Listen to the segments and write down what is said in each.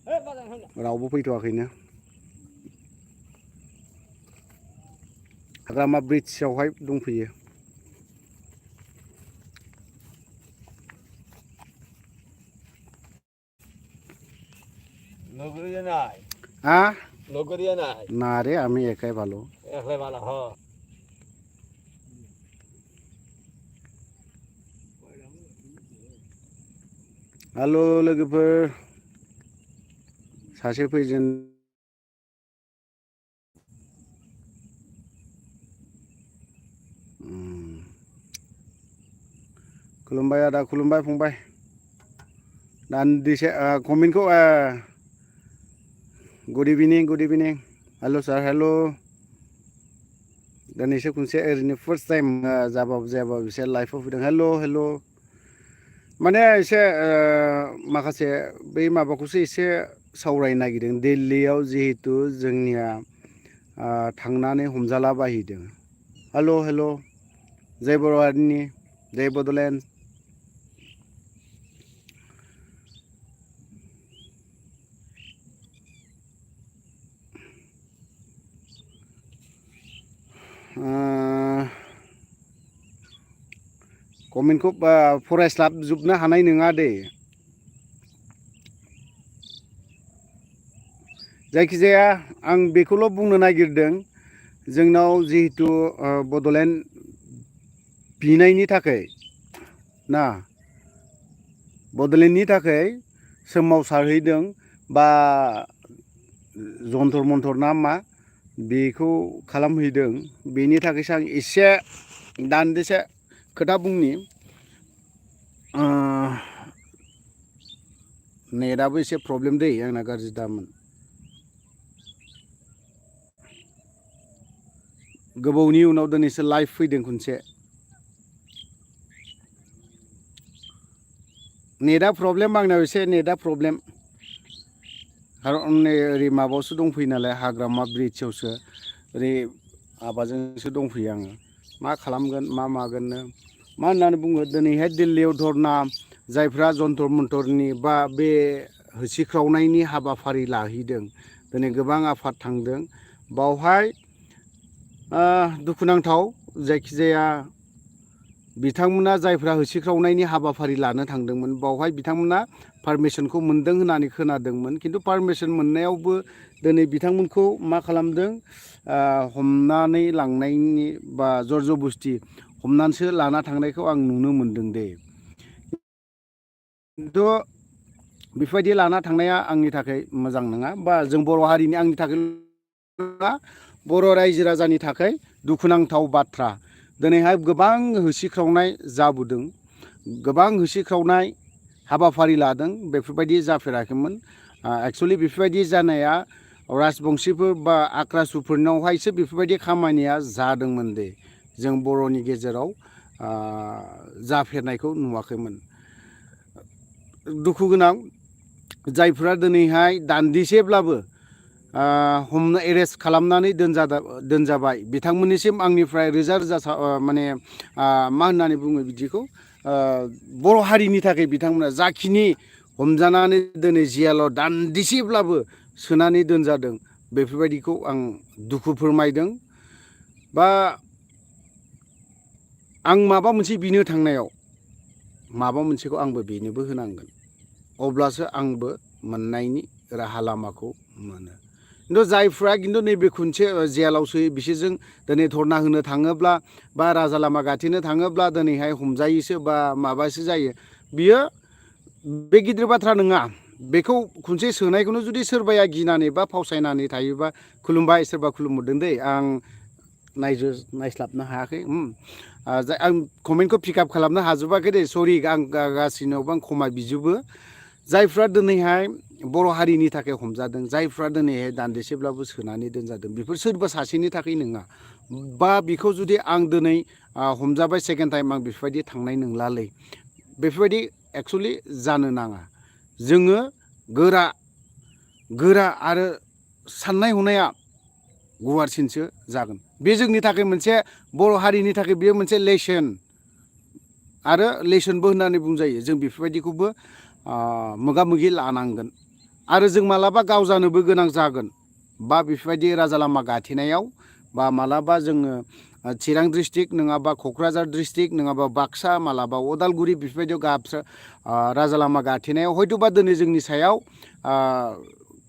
रावबो फैथ'वाखैनो हाग्रामा ब्रिड्जआवहाय दंफैयो नौकरी নাই हाँ नौकरी নাই ना रे আমি একাই ভালো একলাই ভালো হ हेलो लोगोफोर सासे फैजेन खुलुमबाय आदा खुलुमबाय फंबाय दान्दिसे कमेन्टखौ गुड इभिनिं हेलो सार हेलो दानिसो खनसे ओरैनो फार्स्ट टाइम जायाबाबो एसे लाइफआव फैदों हेलो माने एसे माखासे बै माबाखौसो एसे सावरायनो नागिरदों दिल्लीयाव जिहेतु जोंनिया थांनानै हमजाला बायहैदों हेलो जय बर' हारिनि जय बड'लेण्ड कमेन्टखौ फरायस्लाबजोबनो हानाय नङा दे जायखिजाया आं बेखौल' बुंनो नागिरदों जोंनाव जिहेतु बड'लेण्ड बिनायनि थाखाय ना बड'लेण्डनि थाखाय सोमावसारहैदों बा जन्तर मन्तर ना मा बेखौ खालामहैदों बेनि थाखायसो आं एसे दान्दिसे खोथा बुंनि नेटआबो एसे प्रब्लेम दै आंना गाज्रि दामोन गोबावनि उनाव दिनैसो लाइभ फैदों खनसे नेटआ प्रब्लेम आंनाव एसे नेटआ प्रब्लेम आरो नै ओरै माबायावसो दंफैयो नालाय हाग्रामा ब्रिड्जआवसो ओरै माबाजोंसो दंफैयो आङो मा खालामगोन मा मागोननो मा होननानै बुङो दिनैहाय दिल्लीयाव धरना जायफ्रा जन्तर मन्थरनि बा बे होसिख्रावनायनि हाबाफारि लाहैदों दिनै गोबां आफाद थांदों बावहाय दुखुनांथाव जायखिजाया बिथांमोना जायफ्रा होसिख्रावनायनि हाबाफारि लानो थांदोंमोन बावहाय बिथांमोना पारमिसनखौ मोनदों होननानै खोनादोंमोन खिन्थु पारमिसन मोननायावबो दिनै बिथांमोनखौ मा खालामदों हमनानै लांनायनि बा जर जबस्थि हमनानैसो लाना थांनायखौ आं नुनो मोनदों दे खिन्थु बेफोरबायदि लाना थांनाया आंनि थाखाय मोजां नङा बा जों बर' हारिनि आंनि थाखाय बर' रायजो राजानि थाखाय दुखुनांथाव बाथ्रा दिनैहाय गोबां होसिख्रावनाय जाबोदों गोबां होसिख्रावनाय हाबाफारि लादों बेफोरबायदि जाफेराखैमोन एक्सुवेलि बेफोरबायदि जानाया राजबंशिफोर बा आक्रासुफोरनावहायसो बेफोरबायदि खामानिया जादोंमोन दे जों बर'नि गेजेराव जाफेरनायखौ नुवाखैमोन दुखु गोनां जायफ्रा दिनैहाय दान्दिसेब्लाबो हमनो एरेस्ट खालामनानै दोनजाबाय बिथांमोननिसिम आंनिफ्राय रोजा माने मा होननानै बुङो बिदिखौ बर' हारिनि थाखाय बिथांमोना जाखिनि हमजानानै दिनै जेलाव दान्दिसेब्लाबो सोनानै दोनजादों बेफोरबायदिखौ आं दुखु फोरमायदों बा आं माबा मोनसे बिनो थांनायाव माबा मोनसेखौ आंबो बेनोबो होनांगोन अब्लासो आंबो मोननायनि राहा लामाखौ मोनो खिन्थु जायफ्रा खिन्थु नैबे खनसे जेलाव सोयो बिसोरजों दिनै धरना होनो थाङोब्ला बा राजा लामा गाथेनो थाङोब्ला दिनैहाय हमजायोसो बा माबासो जायो बियो बे गिदिर बाथ्रा नङा बेखौ खनसे सोनायखौनो जुदि सोरबाया गिनानै बा फावसायनानै थायोबा खुलुमबाय सोरबा खुलुमहरदों दै आं नायस्लाबनो हायाखै आं कमेन्टखौ पिकआप खालामनो हाजोबाखै दे सरि आं गासिनावबो आं खमा बिजोबो जायफ्रा दिनैहाय बर' हारिनि थाखाय हमजादों जायफ्रा दिनैहाय दान्दिसेब्लाबो सोनानै दोनजादों बेफोर सोरबा सासेनि थाखाय नङा बा बेखौ जुदि आं दिनै हमजाबाय सेकेन्ड टाइम आं बेफोरबायदि थांनाय नंलालै बेफोरबायदि एक्सुवेलि जानो नाङा जोङो गोरा आरो साननाय हनाया गुवारसिनसो जागोन बे जोंनि थाखाय मोनसे बर' हारिनि थाखाय बेयो मोनसे लेसन आरो लेसनबो होननानै बुंजायो जों बेफोरबायदिखौबो मोगा मोगि लानांगोन आरो जों मालाबा गाव जानोबो गोनां जागोन बा बेफोरबायदि राजा लामा गाथेनायाव बा मालाबा जोङो चिरां डिस्ट्रिक्ट नङाबा क'क्राझार डिस्ट्रिक्ट नङाबा बाक्सा मालाबा उदालगुरि बेफोरबायदियाव राजा लामा गाथेनायाव हयथ'बा दिनै जोंनि सायाव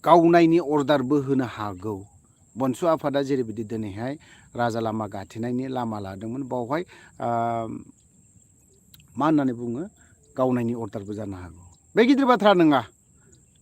गावनायनि अर्डारबो होनो हागौ। बनसु आफादा जेरैबायदि दिनैहाय राजा लामा गाथेनायनि लामा लादोंमोन बावहाय मा होननानै बुङो गावनायनि अर्डारबो जानो हागौ। बे गिदिर बाथ्रा नङा।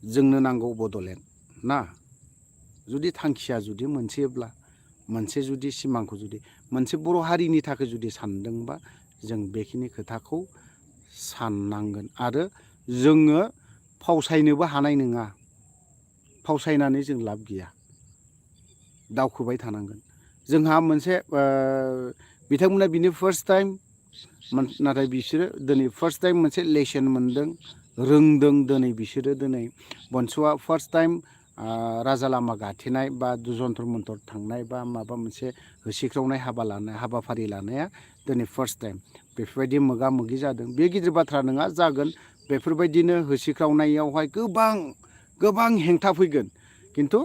जोंनो नांगौ बड'लेण्ड ना जुदि थांखिया जुदि मोनसेब्ला मोनसे जुदि सिमांखौ जुदि मोनसे बर' हारिनि थाखाय जुदि सानदोंबा जों बेखिनि खोथाखौ साननांगोन आरो जोङो फावसायनोबो हानाय नङा। फावसायनानै जों लाब गैया दावखोबाय थानांगोन। जोंहा मोनसे बिथांमोना बिनि फार्स्ट टाइम नाथाय बिसोरो दिनै फार्स्ट टाइम मोनसे लेसन मोनदों रोंदों। दिनै बिसोरो दिनै बनसुआ फार्स्ट टाइम राजा लामा गाथेनाय बा जन्तर मन्तर थांनाय बा माबा मोनसे होसिख्रावनाय हाबाफारि लानाया दिनै फार्स्ट टाइम बेफोरबायदि मोगा मोगि जादों। बे गिदिर बाथ्रा नङा जागोन। बेफोरबायदिनो होसिख्रावनायावहाय गोबां हेंथा फैगोन खिन्थु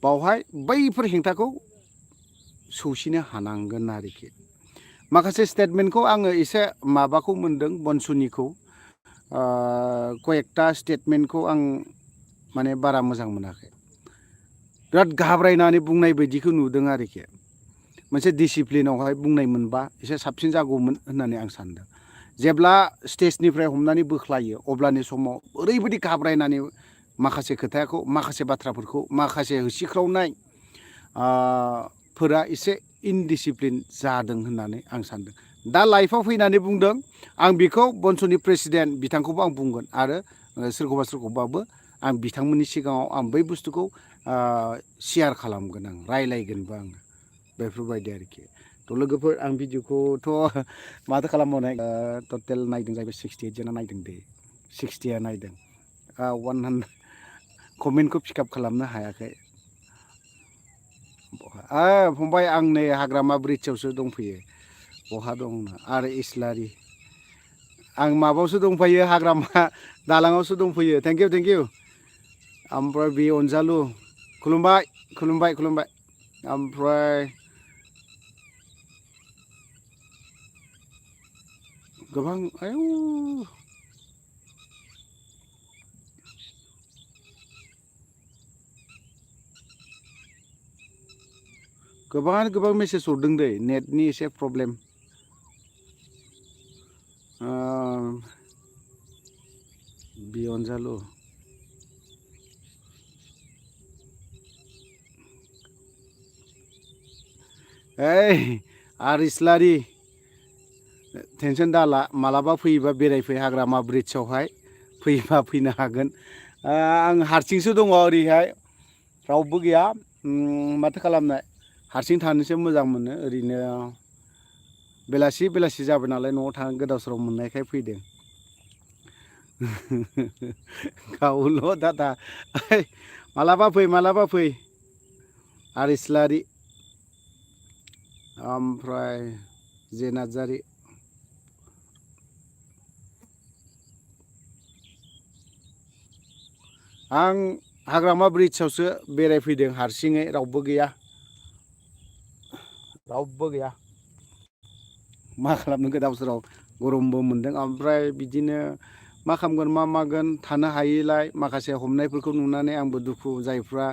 बावहाय बैफोर हेंथाखौ सौसिनो हानांगोन आरोखि। माखासे स्टेटमेन्टखौ आङो एसे माबाखौ मोनदों बनसुनिखौ कयेकटा स्टेटमेन्टखौ आं माने बारा मोजां मोनाखै। बिराद घाब्रायनानै बुंनाय बायदिखौ नुदों आरोखि। मोनसे डिसिप्लिनावहाय बुंनाय मोनबा एसे साबसिन जागौमोन होननानै आं सानदों। जेब्ला स्टेजनिफ्राय हमनानै बोख्लायो अब्लानि समाव ओरैबायदि घाब्रायनानै माखासे खोथाखौ माखासे बाथ्राफोरखौ माखासे होसिख्रावनाय फोरा एसे इनडिसिप्लिन जादों होननानै आं सानदों। दा लाइफआव फैनानै बुंदों आं बेखौ बनसुनि प्रेसिडेन्ट बिथांखौबो आं बुंगोन आरो सोरखौबाबो आं बिथांमोननि सिगाङाव आं बै बुस्थुखौ शेयार खालामगोन आं रायलायगोनबो आङो बेफोरबायदि आरोखि। थ' लोगोफोर आं भिडिअखौथ' माथो खालामबावनाय टटेल नायदों जाहैबाय 68 जना नायदों दे 60आ नायदों 100 कमेन्टखौ पिकआप खालामनो हायाखै। फंबाय आं नै हाग्रामा ब्रिड्जआवसो दंफैयो। बहा दं आरो इस्लारि आं माबायावसो दंफैयो हाग्रामा दालाङावसो दंफैयो। थेंक इउ ओमफ्राय बे अनजालु खुलुमबाय ओमफ्राय गोबां गोबां मेसेज हरदों दै नेटनि एसे प्रब्लेम। बे अनजालु आर इस्लारि टेनसन दाला मालाबा फैयोबा बेरायफै हाग्रामा ब्रिड्जआवहाय फैयोबा फैनो हागोन। आं हारसिंसो दङ ओरैहाय रावबो गैया। माथो खालामनो हारसिं थानोसो मोजां मोनो। ओरैनो बेलासि जाबाय नालाय न'आव थानो गोदाव सोराव मोननायखाय फैदों। गावल' दादा मालाबा फै आर इस्लारि ओमफ्राय जे नार्जारि आं हाग्रामा ब्रिड्जआवसो बेरायफैदों हारसिङै रावबो गैया। मा खालामनो गोदाव सोराव गरमबो मोनदों। ओमफ्राय बिदिनो मा खालामगोन मा मागोन थानो हायैलाय माखासे हमनायफोरखौ नुनानै आंबो दुखु जायफ्रा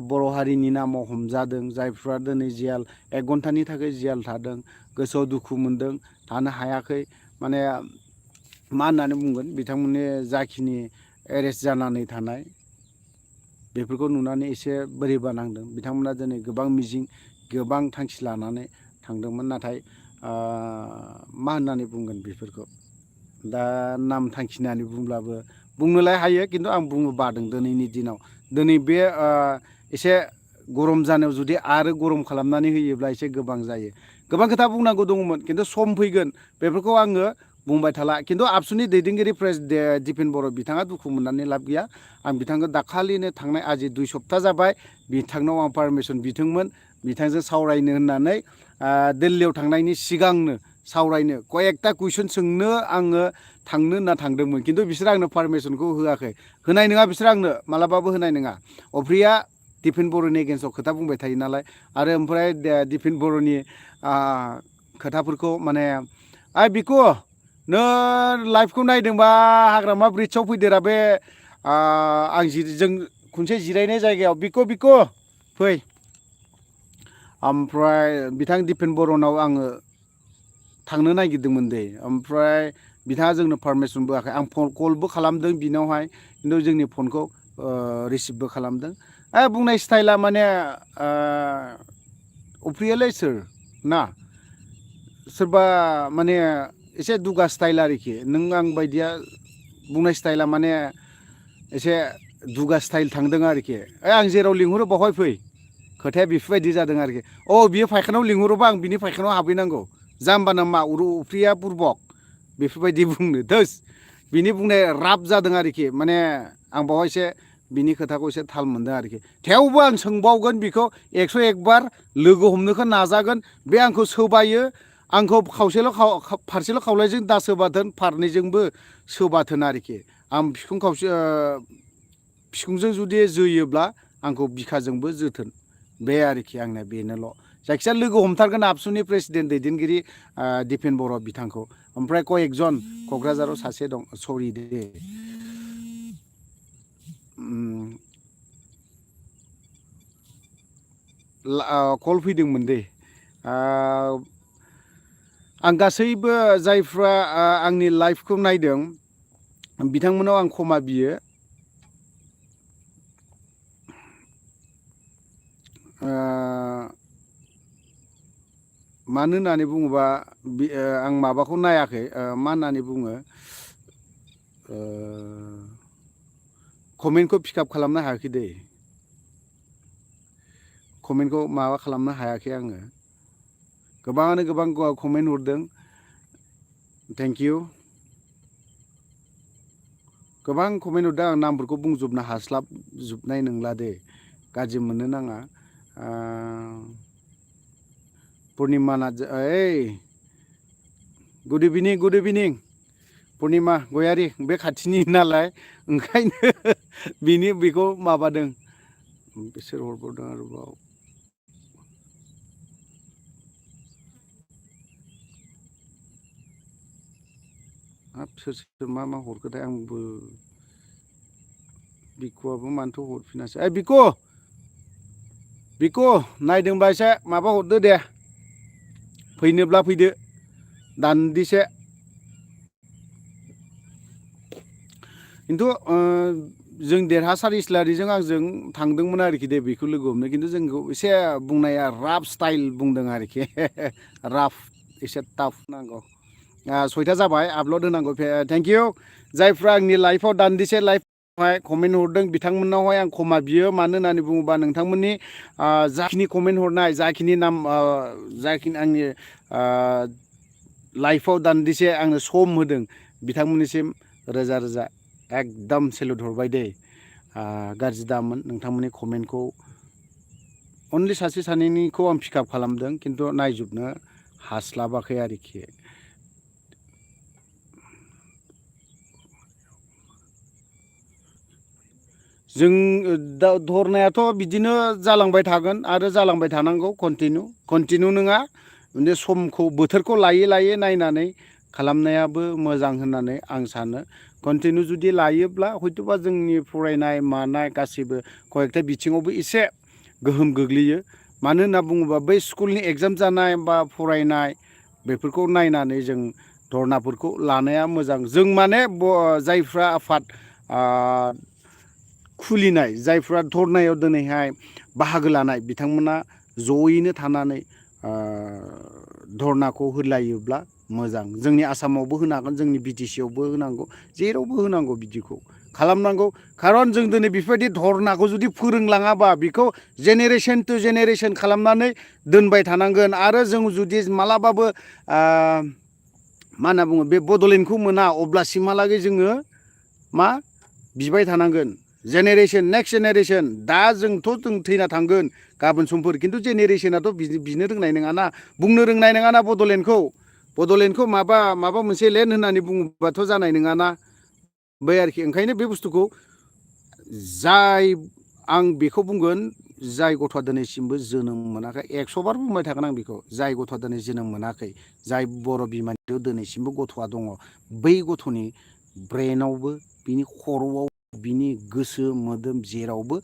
बर' हारिनि नामाव हमजादों जायफ्रा दिनै जेल 1 घन्टानि थाखाय जेल थादों गोसोआव दुखु मोनदों थानो हायाखै। माने मा होननानै बुंगोन बिथांमोननि जाखिनि एरेस्ट जानानै थानाय बेफोरखौ नुनानै एसे बोरैबा नांदों। बिथांमोना दिनै गोबां मिजिं गोबां थांखि लानानै थांदोंमोन। नाथाय मा होननानै बुंगोन बेफोरखौ दा नाम थांखिनानै बुंब्लाबो बुंनोलाय हायो खिन्थु आं बुंनो बादों दिनैनि दिनाव। दिनै बे एसे गरम जानायाव जुदि आरो गरम खालामनानै होयोब्ला एसे गोबां जायो। गोबां खोथा बुंनांगौ दङमोन खिन्थु सम फैगोन बेफोरखौ आङो बुंबाय थाला। खिन्थु आबसुनि दैदेनगिरि प्रेसिडेन्ट दिपेन बर' बिथाङा दुखु मोननानै लाब गैया। आं बिथांखौ दाखालिनो थांनाय आजि 2 सप्ता जाबाय बिथांनाव आं पारमिसन बिदोंमोन बिथांजों सावरायनो होननानै दिल्लीयाव थांनायनि सिगांनो सावरायनो कयेकटा कुइसन सोंनो आङो थांनो होनना थांदोंमोन खिन्थु बिसोर आंनो पारमिसनखौ होआखै होनाय नङा बिसोर आंनो मालाबाबो होनाय नङा अफ्रिया दिपेन बर'नि एगेन्स्टआव खोथा बुंबाय थायो नालाय आरो ओमफ्राय दिपेन बर'नि खोथाफोरखौ माने बिखु नों लाइभखौ नायदोंबा हाग्रामा ब्रिड्जआव फैदेरा बे जों खनसे जिरायनाय जायगायाव बिखु फै ओमफ्राय बिथां दिपेन बर'नाव आङो थांनो नागिरदोंमोन दे ओमफ्राय बिथाङा जोंनो पारमिसनबो होआखै आं फन कलबो खालामदों बिनावहाय खिन्थु जोंनि फनखौ रिसिभबो खालामदों बुंनाय स्टाइला माने अफ्रियालाय सोर ना सोरबा माने एसे दुगा स्टाइल आरोखि नों आं बायदिया बुंनाय स्टाइला माने एसे दुगा स्टाइल थांदों आरोखि आं जेराव लिंहरो बावहाय फै खोथाया बेफोरबायदि जादों आरोखि बियो फायखानाव लिंहरोबा आं बिनि फायखानाव हाबहैनांगौ जाम्बा नामा उफ्रिया बुरबक बेफोरबायदि बुंनो दोस बिनि बुंनाय राब जादों आरोखि माने आं बावहाय एसे बिनि खोथाखौ एसे थाल मोनदों आरोखि थेवबो आं सोंबावगोन बिखौ 101 बार लोगो हमनोखौ नाजागोन बे आंखौ सोबायो आंखौ फारसेल' खावलायजों दा सोबाथोन फारनैजोंबो सोबाथोन आरोखि आं बिखुंजों जुदि जोयोब्ला आंखौ बिखाजोंबो जोथोन बे आरोखि आंना बेनोल' जायखिजाया लोगो हमथारगोन आबसुनि प्रेसिडेन्ट दैदेनगिरि दिपेन बर' बिथांखौ ओमफ्राय कयेकजन क'क्राझाराव सासे दं सरि दे कल फैदोंमोन दे आं गासैबो जायफ्रा आंनि लाइफखौ नायदों बिथांमोनाव आं क्षमा बियो मानो होननानै बुङोबा आं माबाखौ नायाखै मा होननानै बुङो कमेन्टखौ पिकआप खालामनो हायाखै दे कमेन्टखौ माबा खालामनो हायाखै आङो गोबाङानो गोबां कमेन्ट हरदों थेंक इउ गोबां कमेन्ट हरदों आं नामफोरखौ बुंजोबनो हास्लाबजोबनाय नंला दे गाज्रि मोननो नाङा पुर्निमा गुड इभिनिं पुर्निमा गयारि बे खाथिनि नालाय ओंखायनो बेखौ माबादों बिसोर हरबावदों आरोबाव सोर मा हरखोथाय आंबो बिकुआबो मानोथ' हरफिनासै बिकु नायदोंबा एसे माबा हरदो दे फैनोब्ला फैदो दान्दिसे खिन्थु जों देरहासार इस्लारिजों आंजों थांदोंमोन आरोखि दे बेखौ लोगो हमनो खिन्थु जोंखौ एसे बुंनाया राफ स्टाइल बुंदों आरोखि राफ एसे टाफ नांगौ 6टा जाबाय आपल'ड होनांगौ थेंक इउ जायफ्रा आंनि लाइफआव दान्दिसे लाइफआवहाय कमेन्ट हरदों बिथांमोननावहाय आं क्षमा बियो मानो होननानै बुङोबा नोंथांमोननि जाखिनि कमेन्ट हरनाय जाखिनि आंनि लाइफआव दान्दिसे आंनो सम होदों बिथांमोननिसिम रोजा रोजा एकदम सेलुट हरबाय दे गाज्रि दामोन नोंथांमोननि कमेन्टखौ अनलि सासे सानैनिखौ आं पिकआप खालामदों खिन्थु नायजोबनो हास्लाबाखै आरोखि जों धरनायाथ' बिदिनो जालांबाय थागोन आरो जालांबाय थानांगौ कन्टिनिउ नङा माने समखौ बोथोरखौ लायै नायनानै खालामनायाबो मोजां होननानै आं सानो कन्टिनिउ जुदि लायोब्ला हयथ'बा जोंनि फरायनाय मानाय गासैबो कयेकटा बिथिङावबो एसे गोहोम गोग्लैयो मानो होनना बुङोबा बै स्कुलनि एग्जाम जानाय बा फरायनाय बेफोरखौ नायनानै जों धरनाफोरखौ लानाया मोजां जों माने जायफ्रा आफाद खुलिनाय जायफ्रा धरनायाव दिनैहाय बाहागो लानाय बिथांमोना जयैनो थानानै धरनाखौ होलायोब्ला मोजां जोंनि आसामावबो होनो हागोन जोंनि बिटिसिआवबो होनांगौ जेरावबो होनांगौ बिदिखौ खालामनांगौ खारन जों दिनै बेफोरबायदि धरनाखौ जुदि फोरोंलाङाबा बेखौ जेनेरेसन टु जेनेरेसन खालामनानै दोनबाय थानांगोन आरो जों जुदि मालाबाबो मा होनना बुङो बे बड'लेण्डखौ मोना अब्लासिमहालागै जोङो मा बिबाय थानांगोन नेक्स्ट जेनेरेसन दा जों थैना थांगोन गाबोन समफोर खिन्थु जेनेरेसनाथ' बिनो रोंनाय नङाना बुंनो रोंनाय नङाना बड'लेण्डखौ माबा मोनसे लेन्ड होननानै बुङोबाथ' जानाय नङाना बै आरोखि ओंखायनो बे बुस्थुखौ जाय आं बेखौ बुंगोन जाय गथ'आ दिनैसिमबो जोनोम मोनाखै 100 बार बुंबाय थागोन आं बेखौ जाय गथ'आ दिनै जोनोम मोनाखै जाय बर' बिमानियाव दिनैसिमबो गथ'आ दङ बै गथ'नि ब्रेनावबो बिनि खर'आव बिनि गोसो मोदोम जेरावबो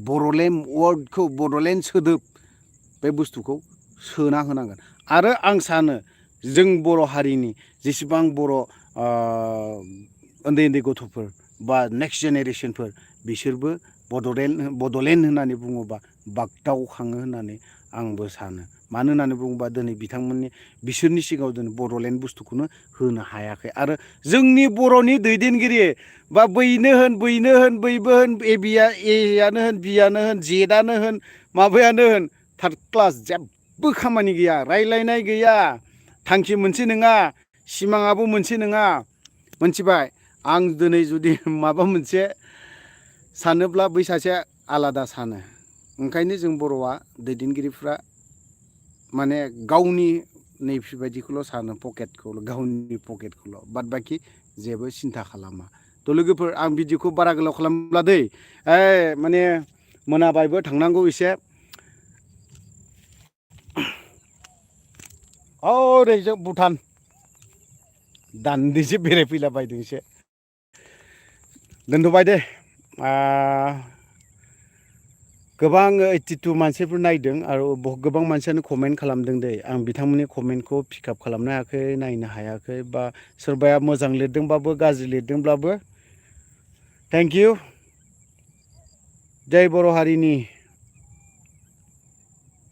बड'लेण्ड वार्डखौ बड'लेण्ड सोदोब बे बुस्थुखौ सोना होनांगोन आरो आं सानो जों बर' हारिनि जेसेबां बर' उन्दै उन्दै गथ'फोर बा नेक्स्ट जेनेरेसनफोर बिसोरबो बड'लेण्ड होननानै बुङोबा बागदावखाङो होननानै आंबो सानो मानो होननानै बुङोबा दिनै बिसोरनि सिगाङाव दिनै बड'लेण्ड बुस्थुखौनो होनो हायाखै आरो जोंनि बर'नि दैदेनगिरि बा बैनो होन बैबो होन एआनो होन बियानो होन जेदआनो होन माबायानो होन थार्ड क्लास जेबो खामानि गैया रायलायनाय गैया थांखि मोनसे नङा सिमाङाबो मोनसे नङा मोनथिबाय आं दिनै जुदि माबा मोनसे सानोब्ला बै सासेया आलादा सानो ओंखायनो जों बर'आ दैदेनगिरिफ्रा माने गावनि नैफोरबायदिखौल' सानो गावनि पकेटखौल' बाद बाखि जेबो सिन्था खालामा थ' लोगोफोर आं भिडिअखौ बारा गोलाव खालामला दै माने मोनाबायबो थांनांगौ एसे ओरैजों भुटान दान्दिसे बेरायफैला बायदों एसे दोनथ'बाय दे गोबां 82 मानसिफोर नायदों आरो गोबां मानसियानो कमेन्ट खालामदों दे आं बिथांमोननि कमेन्टखौ पिकआप खालामनो हायाखै नायनो हायाखै बा सोरबाया मोजां लिरदोंबाबो गाज्रि लिरदोंब्लाबो थेंक इउ जय बर' हारिनि